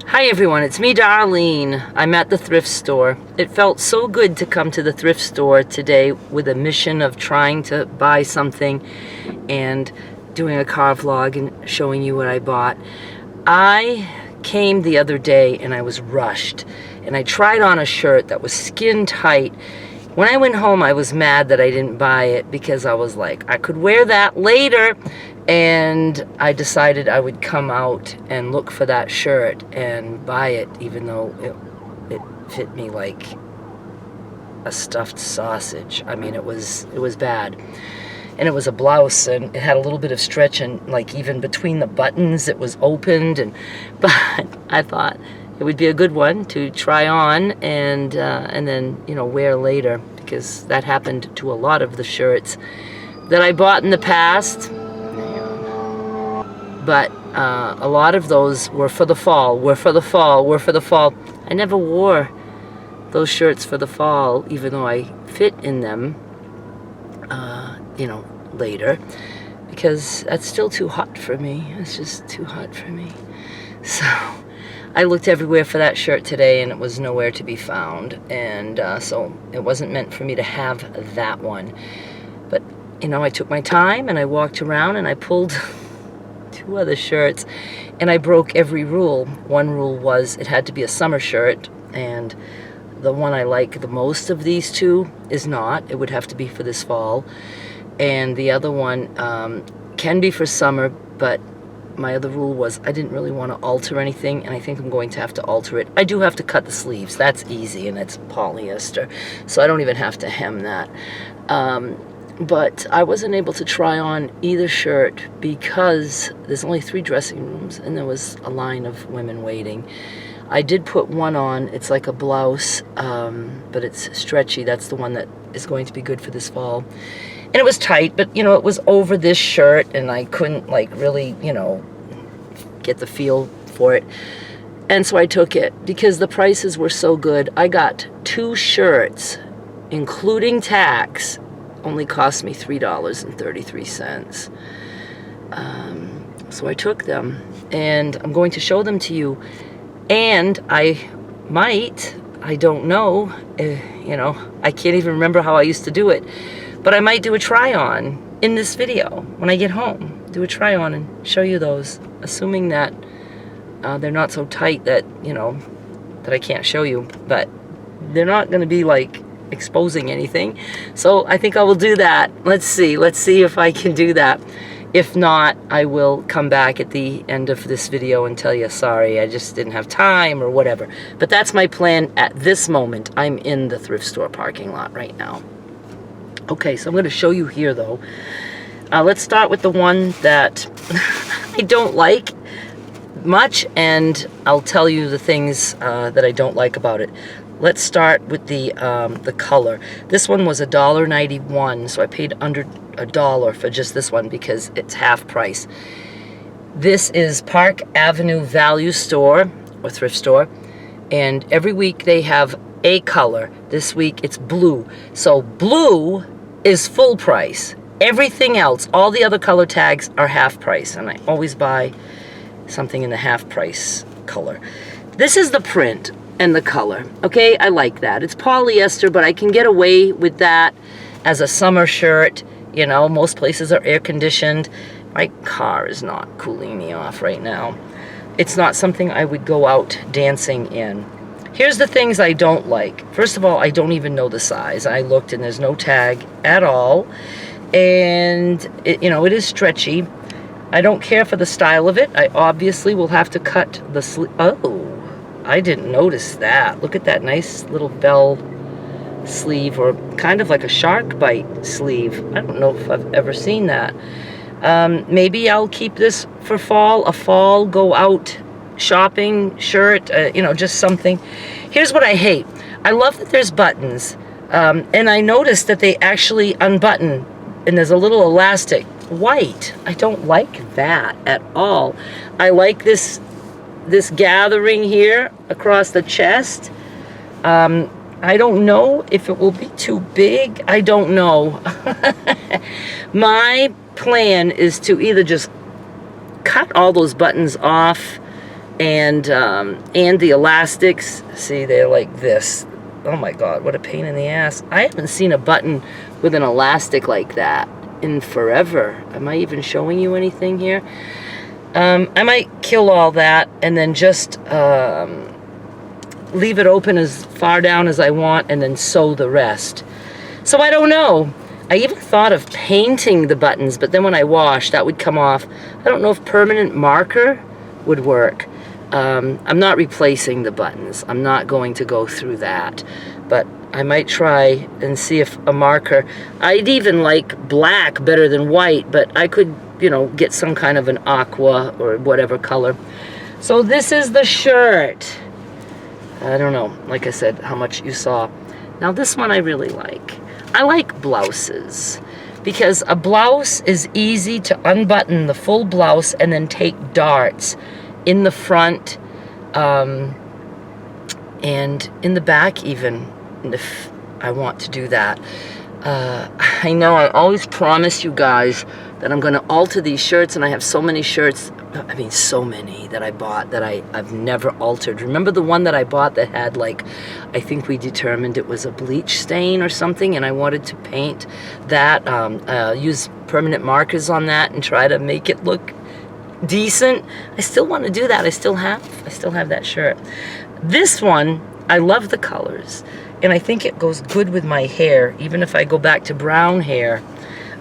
Hi everyone, it's me Darlene. I'm at the thrift store. It felt so good to come to the thrift store today with a mission of trying to buy something and doing a car vlog and showing you what I bought. I came the other day and I was rushed and I tried on a shirt that was skin tight. When I went home I was mad that I didn't buy it because I was like, I could wear that later. And I decided I would come out and look for that shirt and buy it, even though it fit me like a stuffed sausage. I mean, it was bad. And it was a blouse, and it had a little bit of stretch, and like even between the buttons it was opened. But I thought it would be a good one to try on and then wear later, because that happened to a lot of the shirts that I bought in the past. But a lot of those were for the fall, I never wore those shirts for the fall, even though I fit in them, later, because that's still too hot for me. It's just too hot for me. So I looked everywhere for that shirt today, and it was nowhere to be found. And so it wasn't meant for me to have that one. But, I took my time, and I walked around, and I pulled two other shirts, and I broke every rule. One rule was it had to be a summer shirt, and the one I like the most of these two is not. It would have to be for this fall. And the other one can be for summer, but my other rule was I didn't really want to alter anything, and I think I'm going to have to alter it. I do have to cut the sleeves. That's easy, and it's polyester, so I don't even have to hem that. But I wasn't able to try on either shirt because there's only 3 dressing rooms and there was a line of women waiting. I did put one on. It's like a blouse, but it's stretchy. That's the one that is going to be good for this fall. And it was tight, but it was over this shirt, and I couldn't really, get the feel for it. And so I took it because the prices were so good. I got 2 shirts, including tax, only cost me $3.33. So I took them, and I'm going to show them to you. And I don't know, I can't even remember how I used to do it, but I might do a try on in this video when I get home. Do a try on and show you those, assuming that they're not so tight that, that I can't show you, but they're not going to be like exposing anything. So I think I will do that. Let's see if I can do that. If not, I will come back at the end of this video and tell you, sorry, I just didn't have time or whatever. But that's my plan at this moment. I'm in the thrift store parking lot right now. Okay, so I'm going to show you here though. Let's start with the one that I don't like much, and I'll tell you the things that I don't like about it. Let's start with the color. This one was $1.91, so I paid under $1 for just this one because it's half price. This is Park Avenue Value Store or Thrift Store, and every week they have a color. This week it's blue. So blue is full price. Everything else, all the other color tags are half price, and I always buy something in the half price color. This is the print and the color. Okay, I like that. It's polyester, but I can get away with that as a summer shirt. Most places are air conditioned. My car is not cooling me off right now. It's not something I would go out dancing in. Here's the things I don't like. First of all, I don't even know the size. I looked and there's no tag at all. And it is stretchy. I don't care for the style of it. I obviously will have to cut the sleeve. Oh, I didn't notice that. Look at that nice little bell sleeve, or kind of like a shark bite sleeve. I don't know if I've ever seen that. Maybe I'll keep this for fall, a fall go out shopping shirt, just something. Here's what I hate. I love that there's buttons, and I noticed that they actually unbutton, and there's a little elastic. White. I don't like that at all. I like this gathering here across the chest. I don't know if it will be too big. I don't know. My plan is to either just cut all those buttons off And the elastics, see, they're like this. Oh my God, what a pain in the ass. I haven't seen a button with an elastic like that in forever. Am I even showing you anything here? I might kill all that and then just leave it open as far down as I want and then sew the rest. So I don't know. I even thought of painting the buttons, but then when I wash, that would come off. I don't know if permanent marker would work. I'm not replacing the buttons. I'm not going to go through that, but I might try and see if a marker, I'd even like black better than white, but I could, you know, get some kind of an aqua or whatever color. So this is the shirt. I don't know, like I said, how much you saw. Now this one I really like. I like blouses because a blouse is easy to unbutton the full blouse and then take darts in the front and in the back even, if I want to do that. I know I always promise you guys that I'm going to alter these shirts, and I have so many shirts, I mean so many that I bought that I've never altered. Remember the one that I bought that had, like, I think we determined it was a bleach stain or something, and I wanted to paint that, use permanent markers on that and try to make it look decent. I still want to do that. I still have that shirt. This one, I love the colors, and I think it goes good with my hair, even if I go back to brown hair.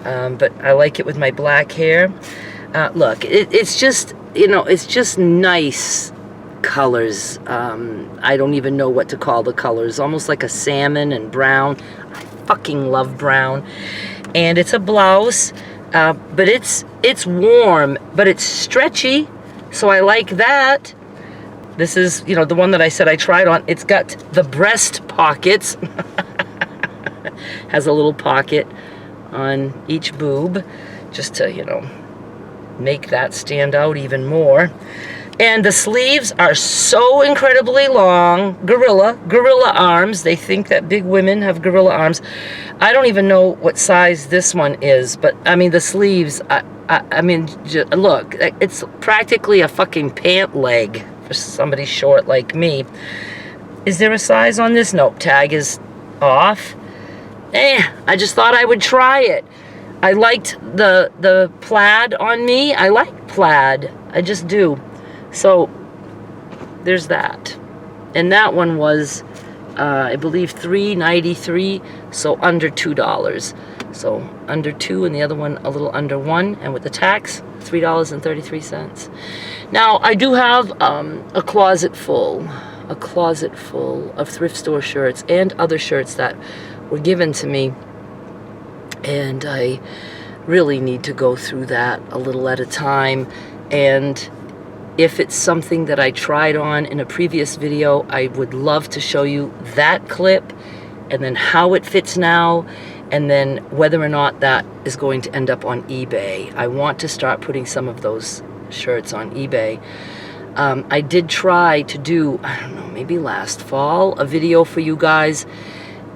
But I like it with my black hair. Look, it's just, you know, it's just nice colors. I don't even know what to call the colors. Almost like a salmon and brown. I fucking love brown. And it's a blouse, but it's warm, but it's stretchy, so I like that. This is, you know, the one that I said I tried on. It's got the breast pockets. Has a little pocket on each boob, just to, you know, make that stand out even more. And the sleeves are so incredibly long. Gorilla arms. They think that big women have gorilla arms. I don't even know what size this one is, but I mean the sleeves, I mean, look, it's practically a fucking pant leg for somebody short like me. Is there a size on this? Nope, tag is off. I just thought I would try it. I liked the plaid on me. I like plaid. I just do. So there's that. And that one was, I believe, $3.93, so under $2. So under $2, and the other one a little under $1, and with the tax, $3.33. Now I do have a closet full of thrift store shirts and other shirts that were given to me, and I really need to go through that a little at a time. And if it's something that I tried on in a previous video, I would love to show you that clip and then how it fits now, and then whether or not that is going to end up on eBay. I want to start putting some of those shirts on eBay. I did try to do, I don't know, maybe last fall, a video for you guys,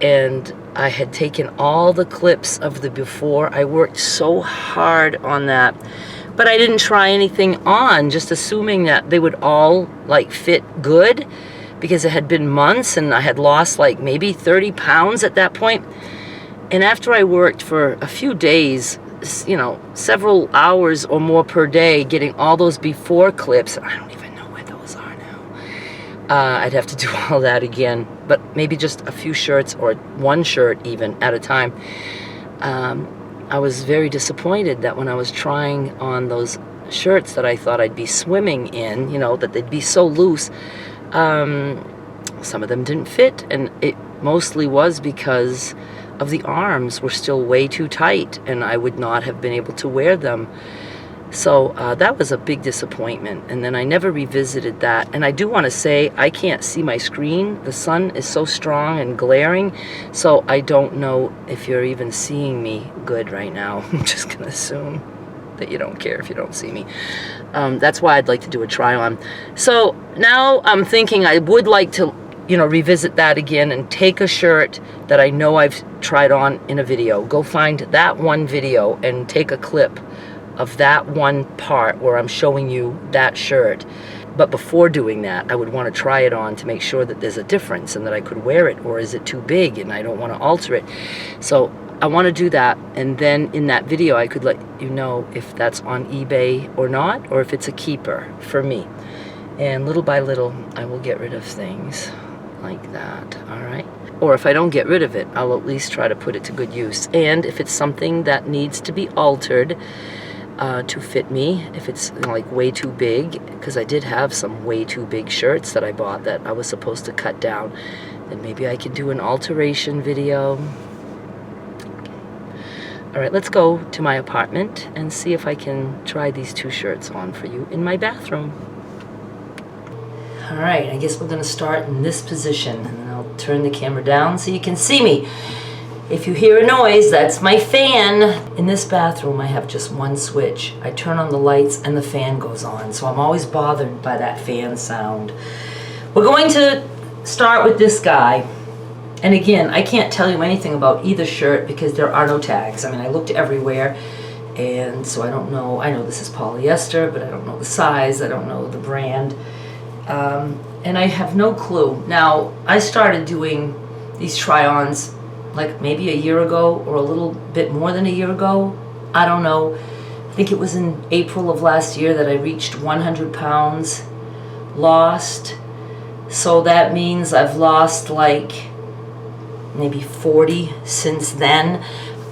and I had taken all the clips of the before. I worked so hard on that, but I didn't try anything on, just assuming that they would all like fit good, because it had been months and I had lost like maybe 30 pounds at that point. And after I worked for a few days, you know, several hours or more per day, getting all those before clips, I don't even know where those are now. I'd have to do all that again, but maybe just a few shirts or one shirt even at a time. I was very disappointed that when I was trying on those shirts that I thought I'd be swimming in, you know, that they'd be so loose, some of them didn't fit, and it mostly was because of the arms were still way too tight, and I would not have been able to wear them. So that was a big disappointment, and then I never revisited that. And I do want to say, I can't see my screen. The sun is so strong and glaring, so I don't know if you're even seeing me good right now. I'm just going to assume that you don't care if you don't see me. That's why I'd like to do a try-on. So now I'm thinking I would like to, you know, revisit that again and take a shirt that I know I've tried on in a video. Go find that one video and take a clip of that one part where I'm showing you that shirt, But before doing that, I would want to try it on to make sure that there's a difference and that I could wear it, or is it too big and I don't want to alter it. So I want to do that, and then in that video I could let you know if that's on eBay or not, or if it's a keeper for me. And little by little, I will get rid of things like that, all right? Or if I don't get rid of it, I'll at least try to put it to good use. And if it's something that needs to be altered to fit me, if it's like way too big, because I did have some way too big shirts that I bought that I was supposed to cut down, then maybe I can do an alteration video. All right, let's go to my apartment and see if I can try these 2 shirts on for you in my bathroom. All right, I guess we're gonna start in this position, and then I'll turn the camera down so you can see me. If you hear a noise, that's my fan. In this bathroom, I have just one switch. I turn on the lights and the fan goes on, so I'm always bothered by that fan sound. We're going to start with this guy. And again, I can't tell you anything about either shirt because there are no tags. I mean, I looked everywhere, and so I don't know. I know this is polyester, but I don't know the size. I don't know the brand. And I have no clue. Now, I started doing these try-ons like maybe a year ago or a little bit more than a year ago. I don't know. I think it was in April of last year that I reached 100 pounds lost. So that means I've lost like maybe 40 since then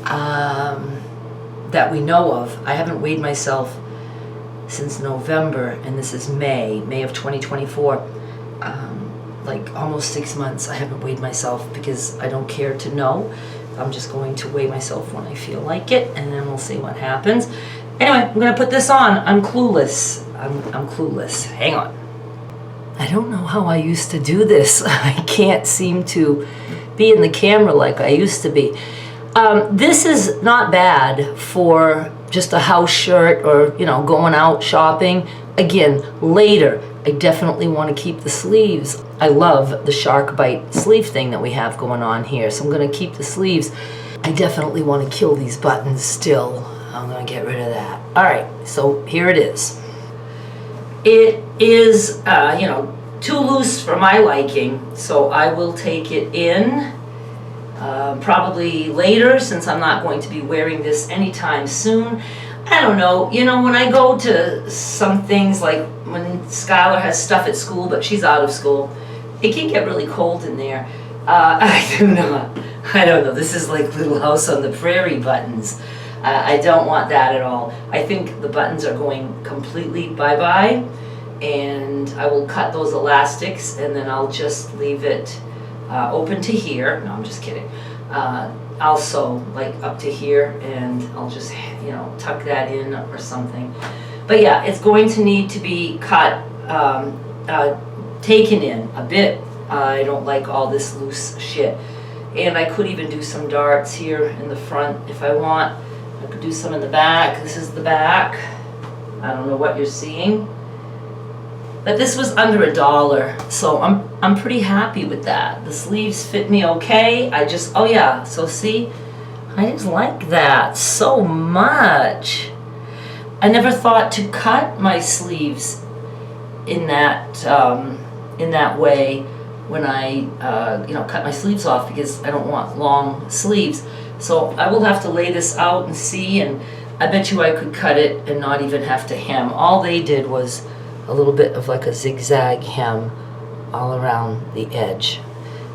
that we know of. I haven't weighed myself since November, and this is May of 2024. Like almost 6 months I haven't weighed myself because I don't care to know. I'm just going to weigh myself when I feel like it, and then we'll see what happens. Anyway, I'm gonna put this on. I'm clueless. I'm clueless. Hang on. I don't know how I used to do this. I can't seem to be in the camera like I used to be. This is not bad for just a house shirt or, you know, going out shopping. Again, later, I definitely want to keep the sleeves. I love the shark bite sleeve thing that we have going on here, so I'm going to keep the sleeves. I definitely want to kill these buttons still. I'm going to get rid of that. All right, so here it is. It is, you know, too loose for my liking, so I will take it in probably later, since I'm not going to be wearing this anytime soon. I don't know, you know, when I go to some things, like when Skylar has stuff at school, but she's out of school, it can get really cold in there. I don't know, this is like Little House on the Prairie buttons. I don't want that at all. I think the buttons are going completely bye-bye, and I will cut those elastics, and then I'll just leave it open to here. No, I'm just kidding. I'll sew like up to here, and I'll just, you know, tuck that in or something. But yeah, it's going to need to be cut, taken in a bit. I don't like all this loose shit. And I could even do some darts here in the front if I want. I could do some in the back. This is the back. I don't know what you're seeing. But this was under $1, so I'm pretty happy with that. The sleeves fit me okay. Oh yeah, so see, I just like that so much. I never thought to cut my sleeves in that way when I you know, cut my sleeves off, because I don't want long sleeves. So I will have to lay this out and see, and I bet you I could cut it and not even have to hem. All they did was a little bit of like a zigzag hem all around the edge,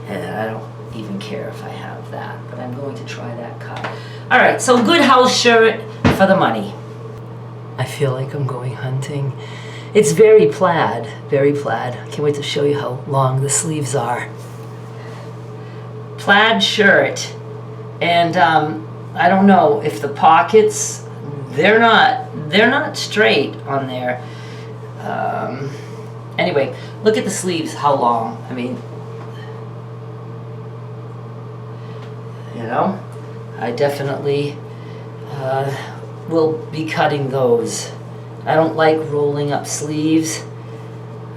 and I don't even care if I have that, but I'm going to try that cut. All right, so good house shirt for the money. I feel like I'm going hunting. It's very plaid, very plaid. I can't wait to show you how long the sleeves are. Plaid shirt, and I don't know if the pockets, they're not straight on there. Anyway, look at the sleeves, how long. I mean, you know, I definitely will be cutting those. I don't like rolling up sleeves.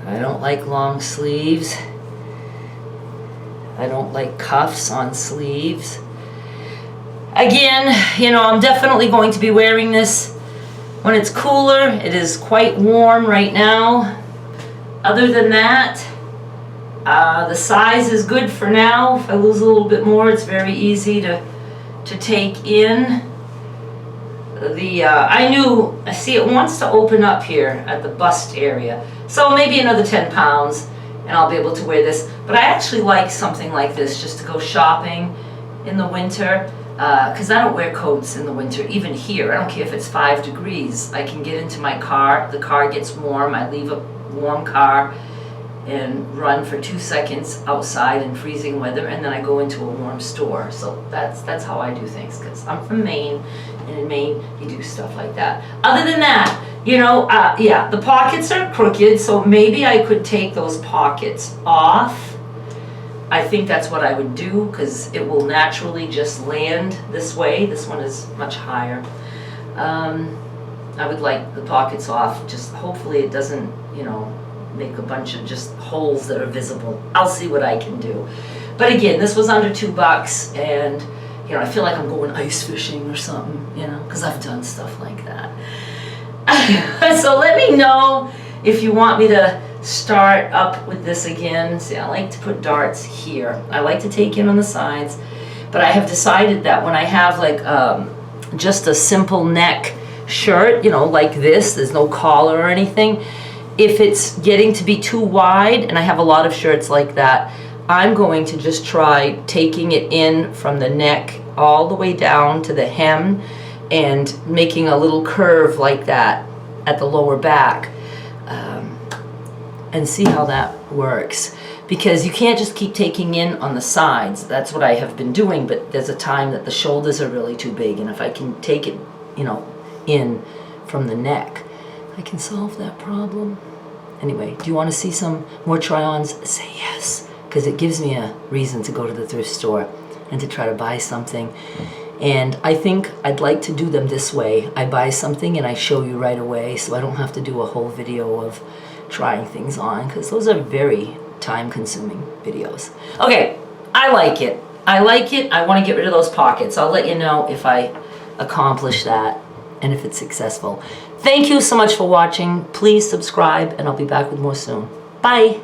I don't like long sleeves. I don't like cuffs on sleeves. Again, you know, I'm definitely going to be wearing this when it's cooler. It is quite warm right now. other than that, the size is good for now. If I lose a little bit more, it's very easy to take in. I see it wants to open up here at the bust area. So maybe another 10 pounds and I'll be able to wear this. But I actually like something like this just to go shopping in the winter. Because I don't wear coats in the winter, even here. I don't care if it's 5 degrees. I can get into my car, the car gets warm, I leave a warm car and run for 2 seconds outside in freezing weather, and then I go into a warm store. So that's how I do things, because I'm from Maine, and in Maine you do stuff like that. Other than that, you know, yeah, the pockets are crooked, so maybe I could take those pockets off. I think that's what I would do, because it will naturally just land this way. This one is much higher. I would like the pockets off, just hopefully it doesn't, you know, make a bunch of just holes that are visible. I'll see what I can do. But again, this was under $2, and you know, I feel like I'm going ice fishing or something, you know, because I've done stuff like that. So let me know if you want me to start up with this again. See, I like to put darts here. I like to take in on the sides, but I have decided that when I have like just a simple neck shirt, you know, like this, there's no collar or anything, if it's getting to be too wide, and I have a lot of shirts like that, I'm going to just try taking it in from the neck all the way down to the hem and making a little curve like that at the lower back, and see how that works. Because you can't just keep taking in on the sides. That's what I have been doing, but there's a time that the shoulders are really too big, and if I can take it, you know, in from the neck, I can solve that problem. Anyway, do you want to see some more try-ons? Say yes, because it gives me a reason to go to the thrift store and to try to buy something. And I think I'd like to do them this way. I buy something and I show you right away, so I don't have to do a whole video of trying things on, because those are very time-consuming videos. Okay, I like it. I like it. I want to get rid of those pockets. I'll let you know if I accomplish that and if it's successful. Thank you so much for watching. Please subscribe, and I'll be back with more soon. Bye.